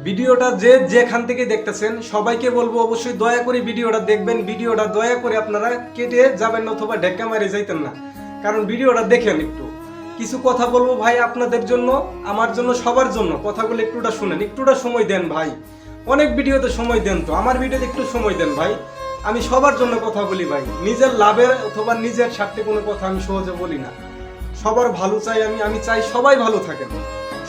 ভিডিওটা যে যেখান থেকে দেখতেছেন সবাইকে বলবো অবশ্যই দয়া করে ভিডিওটা দেখবেন। ভিডিওটা দয়া করে আপনারা কেটে যাবেন অথবা ঢেক্কা মারে যাইতেন না, কারণ ভিডিওটা দেখেন একটু কিছু কথা বলবো ভাই আপনাদের জন্য, আমার জন্য, সবার জন্য। কথাগুলো একটুটা শুনেন, একটুটা সময় দেন ভাই। অনেক ভিডিওতে সময় দেন, তো আমার ভিডিওতে একটু সময় দেন ভাই। আমি সবার জন্য কথা বলি ভাই, নিজের লাভের অথবা নিজের স্বার্থে কোনো কথা আমি সহজে বলি না। সবার ভালো চাই আমি, আমি চাই সবাই ভালো থাকেন,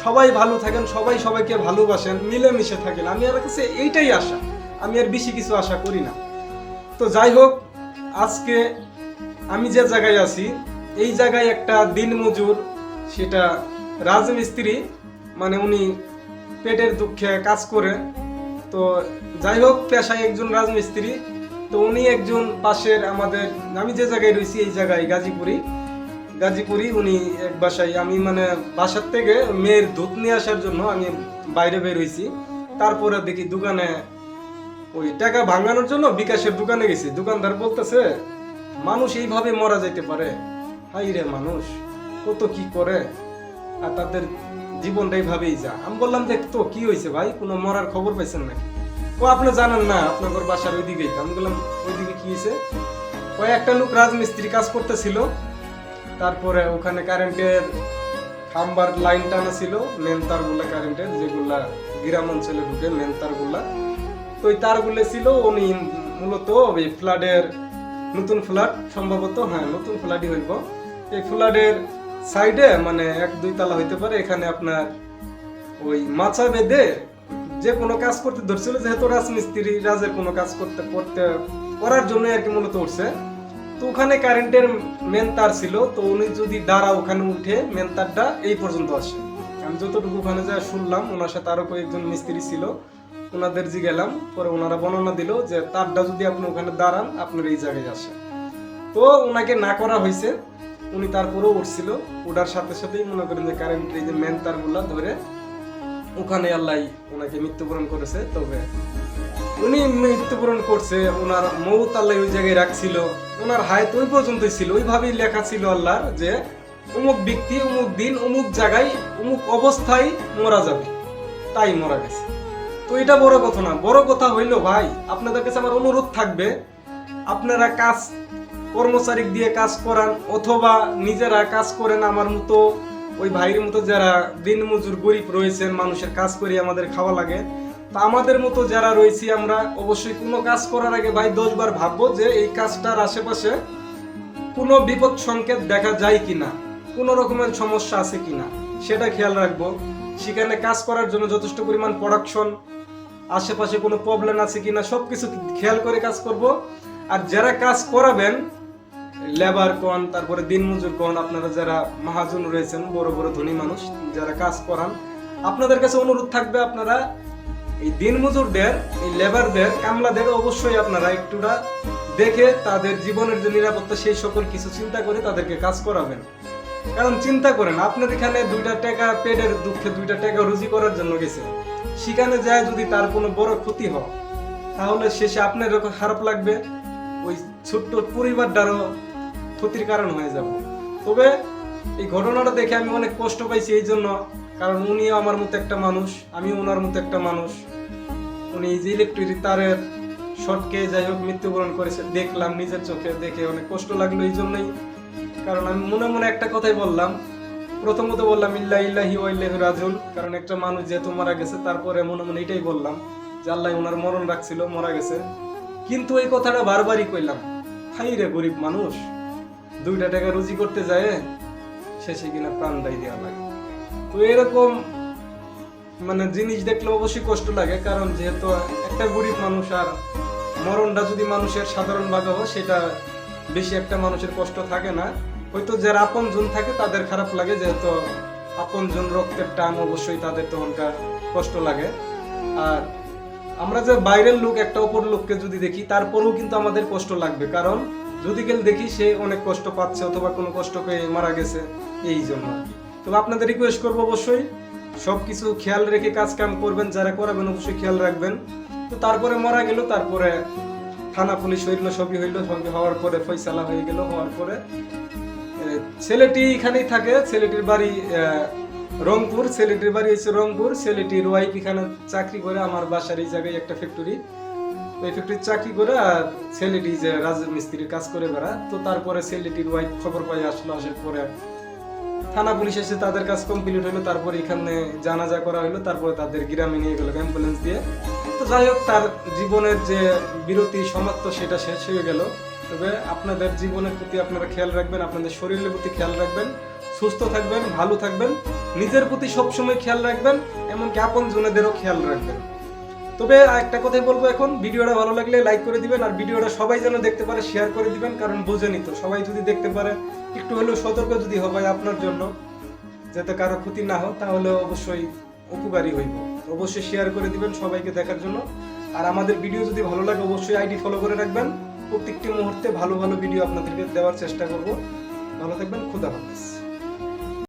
সবাই ভালো থাকেন, সবাই সবাইকে ভালোবাসেন, মিলেমিশে থাকেন। আমি আর কাছে এইটাই আশা, আমি আর বেশি কিছু আশা করি না। তো যাই হোক, আজকে আমি যে জায়গায় আছি এই জায়গায় একটা দিনমজুর, সেটা রাজমিস্ত্রি, মানে উনি পেটের দুঃখে কাজ করে। তো যাই হোক, পেশায় একজন রাজমিস্ত্রি। তো উনি একজন পাশের আমাদের, আমি যে জায়গায় রয়েছি এই জায়গায় গাজীপুরি উনি এক বাসায়, আমি মানে বাসার থেকে মেয়ের দুধ নিয়ে আসার জন্য আমি বাইরে বের হয়েছি। তারপরে দেখি দোকানে ওই টাকা ভাঙানোর জন্য বিকাশের দোকানে গেছি। দোকানদার বলতেছে মানুষ এইভাবে মারা যাইতে পারে। হাই রে, মানুষ কত কি করে আর তাদের জীবনটা এইভাবেই যা। আমি বললাম দেখ তো কি হয়েছে ভাই, কোনো মরার খবর পাইছেন নাকি? ও আপনি জানেন না, আপনাদের বাসার ওইদিকেই। আমি বললাম ওইদিকে কি হয়েছে? ওই একটা লোক রাজমিস্ত্রি কাজ করতেছিল, তারপরে ওখানে কারেন্টের খাম্বার লাইন টানা ছিল, মেন তারগুলা কারেন্টের, যেগুলা গ্রাম অঞ্চলে ঢুকে মেন তারগুলা। তো ওই তারগুলো ছিল, উনি মূলত ওই ফ্ল্যাটের, নতুন ফ্ল্যাট সম্ভবত, হ্যাঁ নতুন ফ্ল্যাটই হইব, এই ফ্ল্যাটের সাইডে মানে 1-2 তলা হইতে পারে, এখানে আপনার ওই মাচা বেঁধে যে কোনো কাজ করতে ধরছিল। যেহেতু রাজমিস্ত্রি, রাজের কোনো কাজ করার জন্য আর কি মূলত উঠছে। তো ওখানে কারেন্টের মেন তার ছিল, তো উনি যদি দাঁড়া ওখানে উঠে মেন তারটা এই পর্যন্ত আসে। আমি যতটুকু ওখানে যা শুনলাম, ওনার সাথে আরো কয়েকজন মিস্ত্রি ছিল, ওনাদের জিগেলাম, পরে ওনারা বর্ণনা দিল যে তারটা যদি আপনি ওখানে দাঁড়ান আপনার এই জায়গায় আসে। তো ওনাকে না করা হয়েছে, উনি তারপরেও উঠছিল। ওটার সাথে সাথেই মনে করেন যে কারেন্টের এই যে মেন তারগুলা ধরে ওখানে আল্লাহ ওনাকে মৃত্যুবরণ করেছে। তবে উনি মৃত্যুবরণ করছে, ওনার মৌত আল্লাহ ওই জায়গায় রাখছিল, ওনার হায়াত ওই পর্যন্তই ছিল। ওইভাবেই লেখা ছিল আল্লাহর যে অমুক ব্যক্তি অমুক দিন অমুক জায়গায় অমুক অবস্থায় মারা যাবে, তাই মারা গেছে। তো এটা বড় কথা না, বড় কথা হইল ভাই আপনাদের কাছে আমার অনুরোধ থাকবে, আপনারা কাজ কর্মচারী দিয়ে কাজ করান অথবা নিজেরা কাজ করেন। আমার মতো ওই ভাইয়ের মতো যারা দিনমজুর গরিব রয়েছেন, মানুষের কাজ করে আমাদের খাওয়া লাগে, তা আমাদের মতো যারা রয়েছি আমরা অবশ্যই কোনো কাজ করার আগে ভাই 10 বার ভাববো যে এই কাজটার আশেপাশে কোনো বিপদ সংকেত দেখা যায় কিনা, কোনো রকমের সমস্যা আছে কিনা সেটা খেয়াল রাখবো। সেখানে কাজ করার জন্য যথেষ্ট পরিমাণ প্রোডাকশন, আশেপাশে কোনো প্রবলেম আছে কিনা সবকিছু খেয়াল করে কাজ করব। আর যারা কাজ করাবেন, লেবার কোন, তারপরে দিনমজুর কোন, আপনারা যারা মহাজন রয়েছেন, বড় বড় ধনী মানুষ যারা কাজ করান, আপনাদের কাছে অনুরোধ থাকবে আপনারা এই দিনমজুরদের, এই লেবারদের, কামলাদের অবশ্যই আপনারা একটুটা দেখে তাদের জীবনের যে নিরাপত্তা সেই সকল কিছু চিন্তা করে তাদেরকে কাজ করাবেন। কারণ চিন্তা করেন, আপনার এখানে 2টা টাকা পেটের দুঃখে 2টা টাকা রুজি করার জন্য গেছে, সেখানে যায় যদি তার কোনো বড় ক্ষতি হয় তাহলে শেষে আপনার খারাপ লাগবে, ওই ছোট্ট পরিবারটারও ক্ষতির কারণ হয়ে যাবে। তবে এই ঘটনাটা দেখে আমি অনেক কষ্ট পাইছি এই জন্য, কারণ উনিও আমার মতো একটা মানুষ, আমি ওনার মতো একটা মানুষ। উনি যে ইলেকট্রিক তারের শর্টকে যাই হোক মৃত্যুবরণ করেছে, দেখলাম নিজের চোখে, দেখে অনেক কষ্ট লাগলো এই জন্যই। কারণ আমি মনে মনে একটা কথাই বললাম, প্রথমত বললাম ইল্লা ইল্লাহি ওয়া ইলাইহি রাজিউন, কারণ একটা মানুষ যেহেতু মারা গেছে, তারপরে মনে মনে এটাই বললাম যে আল্লাহ ওনার মরণ রাখছিল, মারা গেছে। কিন্তু এই কথাটা বারবারই কইলাম, হাই রে গরিব মানুষ, 2টা টাকা রুজি করতে যায় শেষে কিনা প্রাণটাই দেওয়া লাগে। তো এরকম মানে জিনিস দেখলে অবশ্যই কষ্ট লাগে, কারণ যেহেতু একটা গরিব মানুষ, আর মরণটা যদি মানুষের সাধারণ ভাবে হয় সেটা বেশি একটা মানুষের কষ্ট থাকে না। হয়তো যারা আপন জন থাকে তাদের খারাপ লাগে, যেহেতু আপন জন রক্তের টান, অবশ্যই তাদের তখনকার কষ্ট লাগে। আর আমরা যে বাইরের লোক একটা অপর লোককে যদি দেখি তারপরেও কিন্তু আমাদের কষ্ট লাগবে, কারণ যদি কেউ দেখি সে অনেক কষ্ট পাচ্ছে অথবা কোনো কষ্ট পেয়ে মারা গেছে, এই জন্য। তবে আপনাদের রিকোয়েস্ট করবো অবশ্যই সবকিছু খেয়াল রেখে কাজ কাম করবেন, যারা করাবেন অবশ্যই খেয়াল রাখবেন। তো তারপরে মারা গেল, তারপরে থানা পুলিশ হইলো, সবই হইলো, সবই হওয়ার পরে ফয়সালা হয়ে গেল। হওয়ার পরে ছেলেটি এখানেই থাকে, ছেলেটির বাড়ি রংপুর, ছেলেটির বাড়ি হচ্ছে রংপুর। ছেলেটির ওয়াইফ এখানে চাকরি করে, আমার বাসার এই জায়গায় একটা ফ্যাক্টরি, ওই ফ্যাক্টরি চাকরি করে। আর ছেলেটি যে রাজমিস্ত্রির কাজ করে বেড়া। তো তারপরে ছেলেটির ওয়াইফ খবর পাই আসলো, আসার পরে থানা পুলিশ এসে তাদের কাজ কমপ্লিট হলো। তারপর এখানে জানাজা করা হলো, তারপরে তাদের গ্রামে নিয়ে গেল অ্যাম্বুলেন্স দিয়ে। তো যাই হোক, তার জীবনের যে বিরতি সমাপ্ত সেটা শেষ হয়ে গেল। তবে আপনাদের জীবনের প্রতি আপনারা খেয়াল রাখবেন, আপনাদের শরীরের প্রতি খেয়াল রাখবেন, সুস্থ থাকবেন, ভালো থাকবেন, নিজের প্রতি সবসময় খেয়াল রাখবেন, এমনকি আপন জনেদেরও খেয়াল রাখবেন। তবে একটা কথাই বলবো, এখন ভিডিওটা ভালো লাগলে লাইক করে দিবেন, আর ভিডিওটা সবাই যেন দেখতে পারে শেয়ার করে দিবেন। কারণ বোঝেনি তো, সবাই যদি দেখতে পারে, একটু হলেও সতর্ক যদি হয় আপনার জন্য, যাতে কারো ক্ষতি না হয়, তাহলে অবশ্যই উপকারী হইব। অবশ্যই শেয়ার করে দিবেন সবাইকে দেখার জন্য। আর আমাদের ভিডিও যদি ভালো লাগে অবশ্যই আইডি ফলো করে রাখবেন। প্রত্যেকটি মুহূর্তে ভালো ভালো ভিডিও আপনাদেরকে দেওয়ার চেষ্টা করব। ভালো থাকবেন, খোদা হাফেজ।